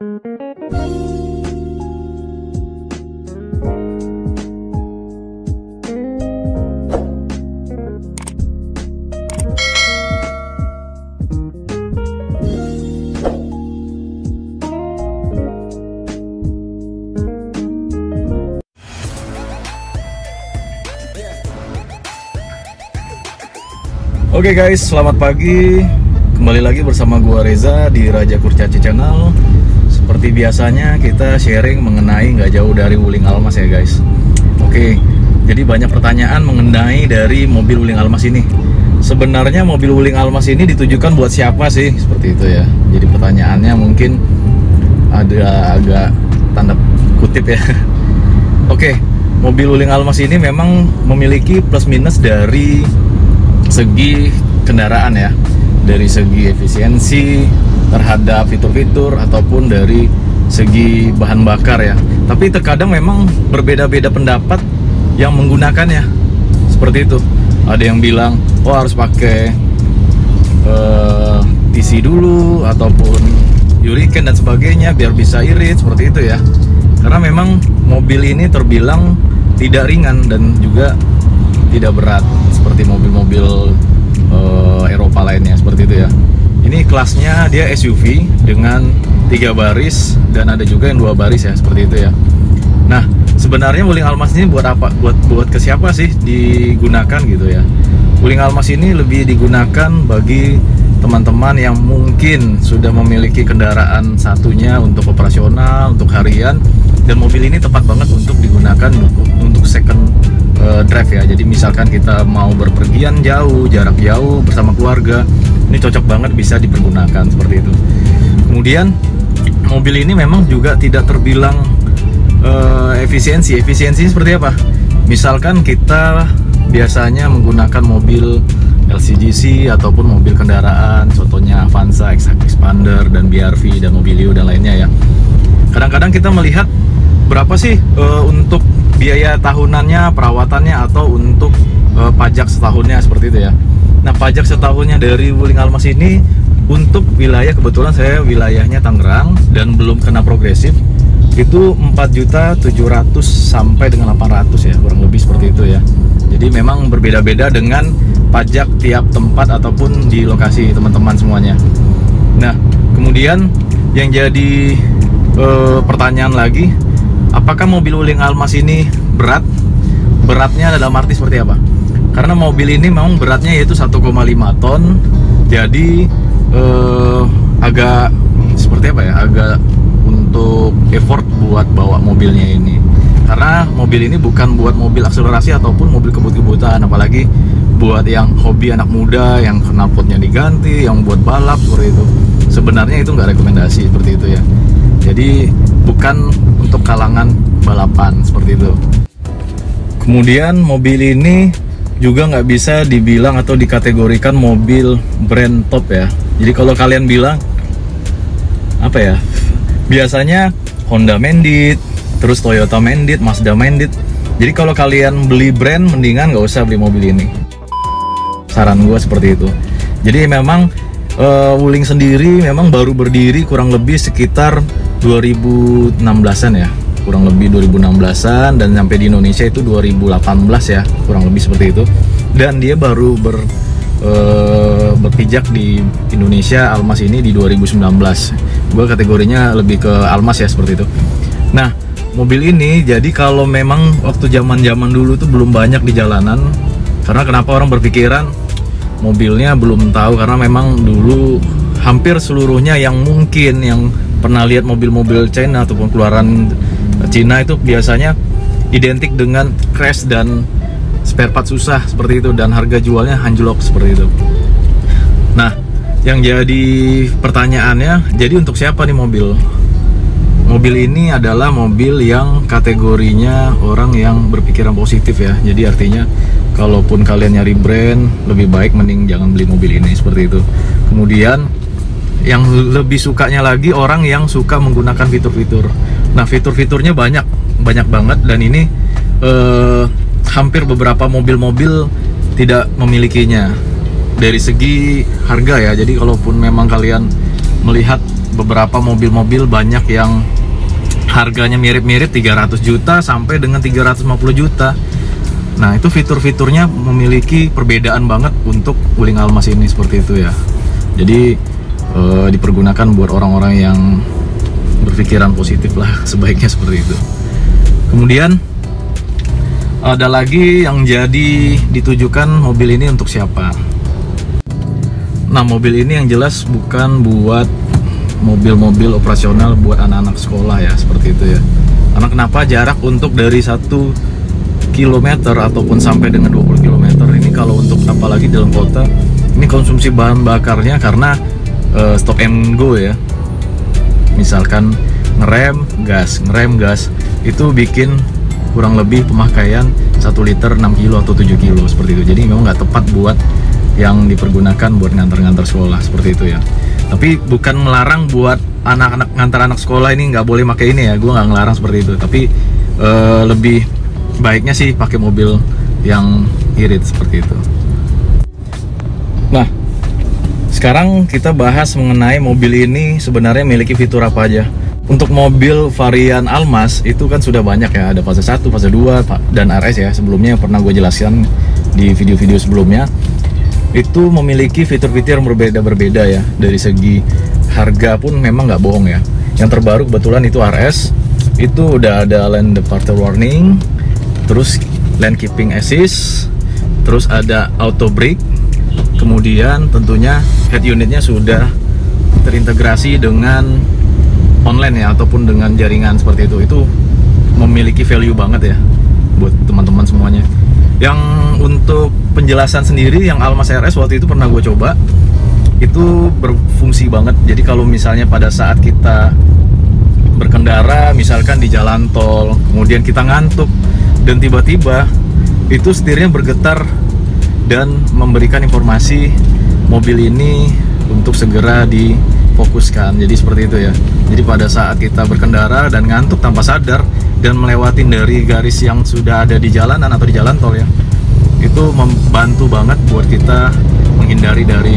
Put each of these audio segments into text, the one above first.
Oke guys, selamat pagi. Kembali lagi bersama gua Reza di Raja Kurcaci Channel. Seperti biasanya kita sharing mengenai nggak jauh dari Wuling Almas ya guys. Oke, jadi banyak pertanyaan mengenai dari mobil Wuling Almas ini. Sebenarnya mobil Wuling Almas ini ditujukan buat siapa sih? Seperti itu ya. Jadi pertanyaannya mungkin ada agak tanda kutip ya. Oke, mobil Wuling Almas ini memang memiliki plus minus dari segi kendaraan ya, dari segi efisiensi terhadap fitur-fitur ataupun dari segi bahan bakar ya. Tapi terkadang memang berbeda-beda pendapat yang menggunakannya seperti itu. Ada yang bilang oh harus pakai TC dulu ataupun Hurricane dan sebagainya biar bisa irit, seperti itu ya. Karena memang mobil ini terbilang tidak ringan dan juga tidak berat seperti mobil-mobil Eropa lainnya, seperti itu ya. Ini kelasnya dia SUV dengan 3 baris dan ada juga yang 2 baris ya, seperti itu ya. Nah, sebenarnya Wuling Almas ini buat apa? Buat ke siapa sih digunakan gitu ya? Wuling Almas ini lebih digunakan bagi teman-teman yang mungkin sudah memiliki kendaraan satunya untuk operasional, untuk harian, dan mobil ini tepat banget untuk digunakan untuk second drive ya. Jadi misalkan kita mau berpergian jauh, jarak jauh bersama keluarga, ini cocok banget bisa dipergunakan seperti itu. Kemudian mobil ini memang juga tidak terbilang efisiensi seperti apa? Misalkan kita biasanya menggunakan mobil LCGC ataupun mobil kendaraan, contohnya Avanza, Xpander dan BRV dan Mobilio dan lainnya ya. Kadang-kadang kita melihat berapa sih untuk biaya tahunannya, perawatannya, atau untuk pajak setahunnya, seperti itu ya. Nah, pajak setahunnya dari Wuling Almas ini untuk wilayah, kebetulan saya wilayahnya Tangerang dan belum kena progresif, itu 4.700.000 sampai dengan 800 ya, kurang lebih seperti itu ya. Jadi memang berbeda-beda dengan pajak tiap tempat ataupun di lokasi teman-teman semuanya. Nah, kemudian yang jadi pertanyaan lagi, apakah mobil Wuling Almas ini berat? Beratnya dalam arti seperti apa? Karena mobil ini memang beratnya yaitu 1,5 ton. Jadi agak seperti apa ya? Agak untuk effort buat bawa mobilnya ini. Karena mobil ini bukan buat mobil akselerasi ataupun mobil kebut-kebutan, apalagi buat yang hobi anak muda yang knalpotnya diganti, yang buat balap seperti itu. Sebenarnya itu nggak rekomendasi seperti itu ya. Jadi bukan untuk kalangan balapan seperti itu. Kemudian mobil ini juga nggak bisa dibilang atau dikategorikan mobil brand top ya. Jadi kalau kalian bilang apa ya, biasanya Honda Mandit, terus Toyota Mandit, Mazda Mandit. Jadi kalau kalian beli brand, mendingan nggak usah beli mobil ini. Saran gue seperti itu. Jadi memang Wuling sendiri memang baru berdiri kurang lebih sekitar 2016-an ya, kurang lebih 2016-an, dan sampai di Indonesia itu 2018 ya, kurang lebih seperti itu. Dan dia baru berpijak di Indonesia Almas ini di 2019. Gue kategorinya lebih ke Almas ya, seperti itu. Nah, mobil ini jadi kalau memang waktu zaman dulu tuh belum banyak di jalanan. Karena kenapa orang berpikiran mobilnya belum tahu, karena memang dulu hampir seluruhnya yang mungkin yang pernah lihat mobil-mobil China ataupun keluaran Cina itu biasanya identik dengan crash dan spare part susah seperti itu, dan harga jualnya anjlok seperti itu. Nah, yang jadi pertanyaannya, jadi untuk siapa nih mobil? Mobil ini adalah mobil yang kategorinya orang yang berpikiran positif ya. Jadi artinya kalaupun kalian nyari brand, lebih baik mending jangan beli mobil ini, seperti itu. Kemudian yang lebih sukanya lagi orang yang suka menggunakan fitur-fitur. Nah, fitur-fiturnya banyak banget, dan ini hampir beberapa mobil-mobil tidak memilikinya dari segi harga ya. Jadi kalaupun memang kalian melihat beberapa mobil-mobil banyak yang harganya mirip-mirip 300 juta sampai dengan 350 juta. Nah, itu fitur-fiturnya memiliki perbedaan banget untuk Wuling Almas ini, seperti itu ya. Jadi dipergunakan buat orang-orang yang berpikiran positif lah, sebaiknya seperti itu. Kemudian ada lagi yang jadi ditujukan mobil ini untuk siapa. Nah, mobil ini yang jelas bukan buat mobil-mobil operasional buat anak-anak sekolah ya, seperti itu ya. Karena kenapa jarak untuk dari 1 kilometer ataupun sampai dengan 20 km ini, kalau untuk apalagi dalam kota, ini konsumsi bahan bakarnya karena stop and go ya. Misalkan ngerem gas itu bikin kurang lebih pemakaian 1 liter 6 kilo atau 7 kilo seperti itu. Jadi memang nggak tepat buat yang dipergunakan buat ngantar-ngantar sekolah seperti itu ya. Tapi bukan melarang buat anak-anak ngantar anak sekolah ini nggak boleh pakai ini ya, gue nggak ngelarang seperti itu. Tapi lebih baiknya sih pakai mobil yang irit seperti itu. Nah, sekarang kita bahas mengenai mobil ini sebenarnya memiliki fitur apa aja. Untuk mobil varian Almas itu kan sudah banyak ya, ada fase 1, fase 2, dan RS ya. Sebelumnya pernah gue jelaskan di video-video sebelumnya. Itu memiliki fitur-fitur yang berbeda-berbeda ya. Dari segi harga pun memang nggak bohong ya. Yang terbaru kebetulan itu RS, itu udah ada lane departure warning, terus lane keeping assist, terus ada auto brake, kemudian tentunya head unitnya sudah terintegrasi dengan online ya, ataupun dengan jaringan seperti itu. Itu memiliki value banget ya buat teman-teman semuanya. Yang untuk penjelasan sendiri, yang Almas RS waktu itu pernah gue coba, itu berfungsi banget. Jadi kalau misalnya pada saat kita berkendara misalkan di jalan tol, kemudian kita ngantuk dan tiba-tiba itu setirnya bergetar dan memberikan informasi mobil ini untuk segera difokuskan. Jadi seperti itu ya. Jadi pada saat kita berkendara dan ngantuk tanpa sadar dan melewati dari garis yang sudah ada di jalanan atau di jalan tol ya, itu membantu banget buat kita menghindari dari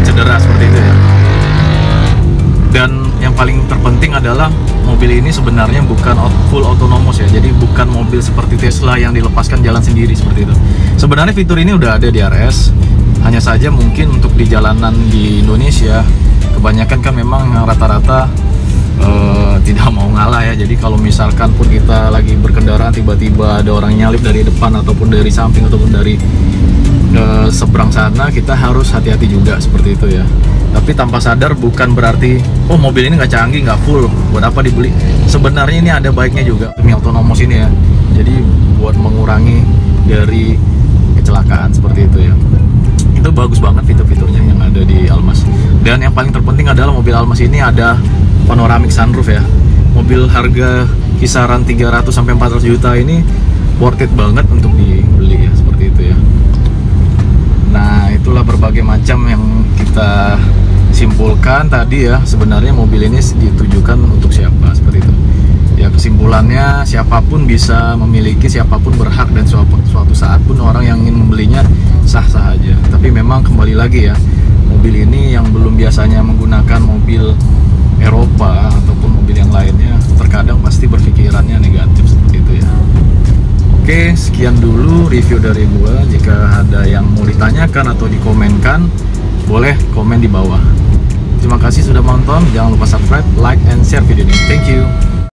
cedera seperti itu ya. Dan yang paling terpenting adalah mobil ini sebenarnya bukan full autonomous ya. Jadi bukan mobil seperti Tesla yang dilepaskan jalan sendiri seperti itu. Sebenarnya fitur ini udah ada di RS. Hanya saja mungkin untuk di jalanan di Indonesia kebanyakan kan memang rata-rata tidak mau ngalah ya. Jadi kalau misalkan pun kita lagi berkendaraan tiba-tiba ada orang nyalip dari depan ataupun dari samping ataupun dari seberang sana, kita harus hati-hati juga seperti itu ya. Tapi tanpa sadar bukan berarti oh mobil ini nggak canggih, nggak full, buat apa dibeli. Sebenarnya ini ada baiknya juga demi autonomous ini ya. Jadi buat mengurangi dari kecelakaan seperti itu ya. Itu bagus banget fitur-fiturnya yang ada di Almas. Dan yang paling terpenting adalah mobil Almas ini ada panoramic sunroof ya. Mobil harga kisaran 300 sampai 400 juta ini worth it banget untuk dibeli ya, seperti itu ya. Nah, itulah berbagai macam yang kita simpulkan tadi ya. Sebenarnya mobil ini ditujukan untuk siapa, seperti itu. Ya, kesimpulannya siapapun bisa memiliki, siapapun berhak, dan suatu saat pun orang yang ingin membelinya sah-sah aja. Tapi memang kembali lagi ya, mobil ini yang belum biasanya menggunakan mobil Eropa ataupun mobil yang lainnya, terkadang pasti berpikirannya negatif seperti itu ya. Oke, sekian dulu review dari gua. Jika ada yang mau ditanyakan atau dikomenkan, boleh komen di bawah. Terima kasih sudah menonton. Jangan lupa subscribe, like, and share video ini. Thank you.